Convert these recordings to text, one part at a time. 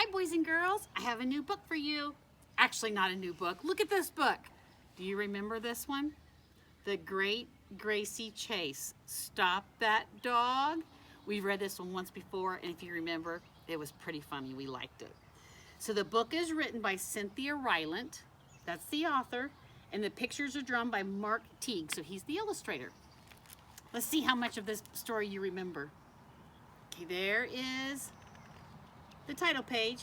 Hi, boys and girls. I have a new book for you. Actually, not a new book. Look at this book. Do you remember this one? The Great Gracie Chase. Stop That Dog. We read this one once before, and if you remember, it was pretty funny. We liked it. So the book is written by Cynthia Rylant. That's the author. And the pictures are drawn by Mark Teague, so he's the illustrator. Let's see how much of this story you remember. Okay, there is the title page.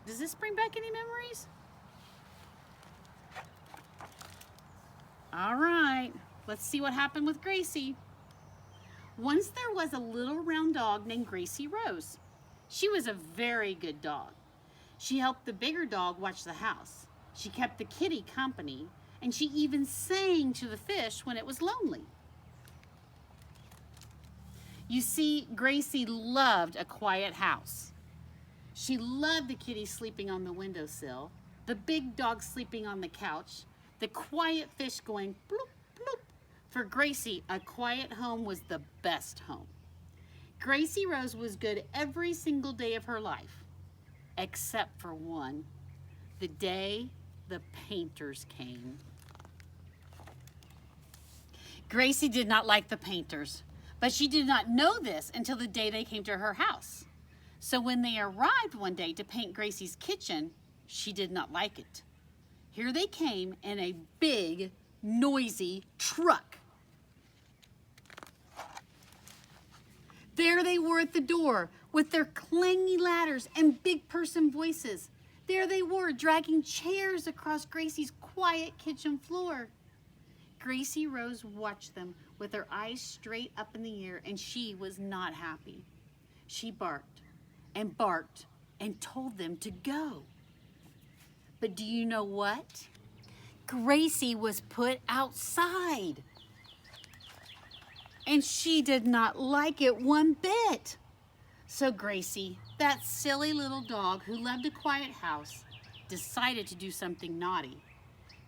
Does this bring back any memories? All right, let's see what happened with Gracie. Once there was a little round dog named Gracie Rose. She was a very good dog. She helped the bigger dog watch the house. She kept the kitty company, and she even sang to the fish when it was lonely. You see, Gracie loved a quiet house. She loved the kitty sleeping on the windowsill, the big dog sleeping on the couch, the quiet fish going bloop, bloop. For Gracie, a quiet home was the best home. Gracie Rose was good every single day of her life, except for one, the day the painters came. Gracie did not like the painters, but she did not know this until the day they came to her house. So when they arrived one day to paint Gracie's kitchen, she did not like it. Here they came in a big, noisy truck. There they were at the door with their clangy ladders and big person voices. There they were dragging chairs across Gracie's quiet kitchen floor. Gracie Rose watched them with her eyes straight up in the air, and she was not happy. She barked and told them to go. But do you know what? Gracie was put outside. And she did not like it one bit. So Gracie, that silly little dog who loved a quiet house, decided to do something naughty.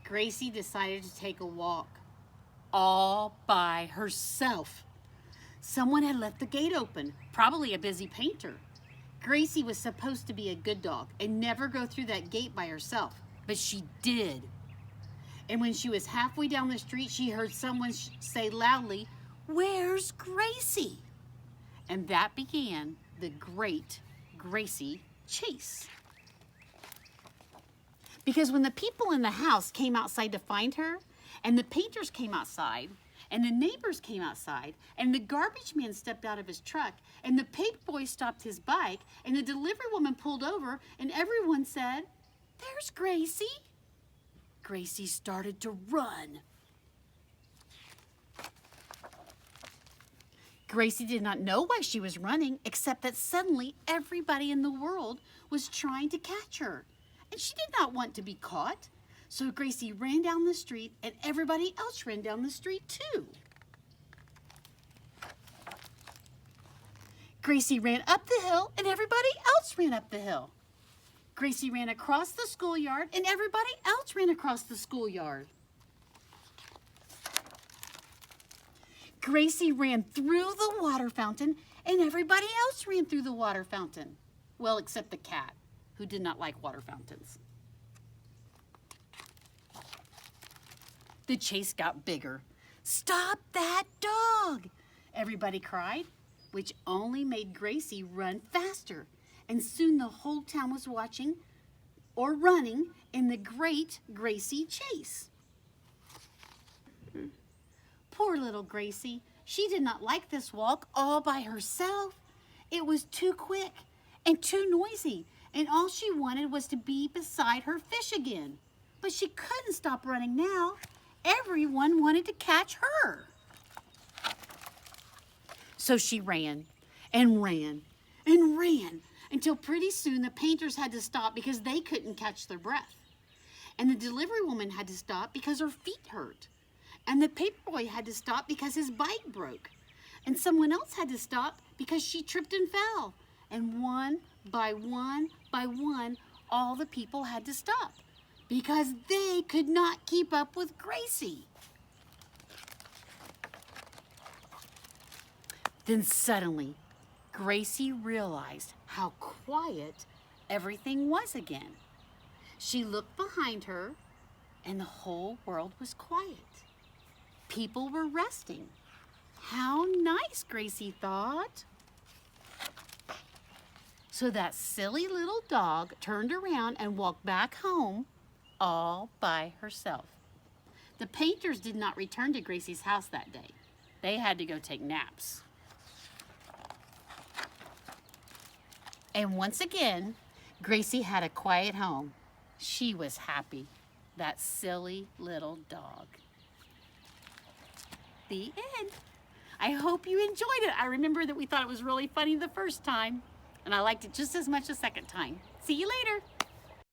Gracie decided to take a walk all by herself. Someone had left the gate open, probably a busy painter. Gracie was supposed to be a good dog and never go through that gate by herself, but she did. And when she was halfway down the street, she heard someone say loudly, "Where's Gracie?" And that began the Great Gracie Chase. Because when the people in the house came outside to find her, and the painters came outside, and the neighbors came outside, and the garbage man stepped out of his truck, and the paper boy stopped his bike, and the delivery woman pulled over, and everyone said, "There's Gracie." Gracie started to run. Gracie did not know why she was running, except that suddenly everybody in the world was trying to catch her, and she did not want to be caught. So Gracie ran down the street, and everybody else ran down the street too. Gracie ran up the hill, and everybody else ran up the hill. Gracie ran across the schoolyard, and everybody else ran across the schoolyard. Gracie ran through the water fountain, and everybody else ran through the water fountain. Well, except the cat, who did not like water fountains. The chase got bigger. "Stop that dog!" everybody cried, which only made Gracie run faster. And soon the whole town was watching or running in the Great Gracie Chase. Poor little Gracie. She did not like this walk all by herself. It was too quick and too noisy, and all she wanted was to be beside her fish again. But she couldn't stop running now. Everyone wanted to catch her. So she ran and ran and ran until pretty soon the painters had to stop because they couldn't catch their breath. And the delivery woman had to stop because her feet hurt. And the paperboy had to stop because his bike broke. And someone else had to stop because she tripped and fell. And one by one by one, all the people had to stop because they could not keep up with Gracie. Then suddenly, Gracie realized how quiet everything was again. She looked behind her, and the whole world was quiet. People were resting. How nice, Gracie thought. So that silly little dog turned around and walked back home all by herself. The painters did not return to Gracie's house that day. They had to go take naps. And once again, Gracie had a quiet home. She was happy. That silly little dog. The end. I hope you enjoyed it. I remember that we thought it was really funny the first time, and I liked it just as much the second time. See you later.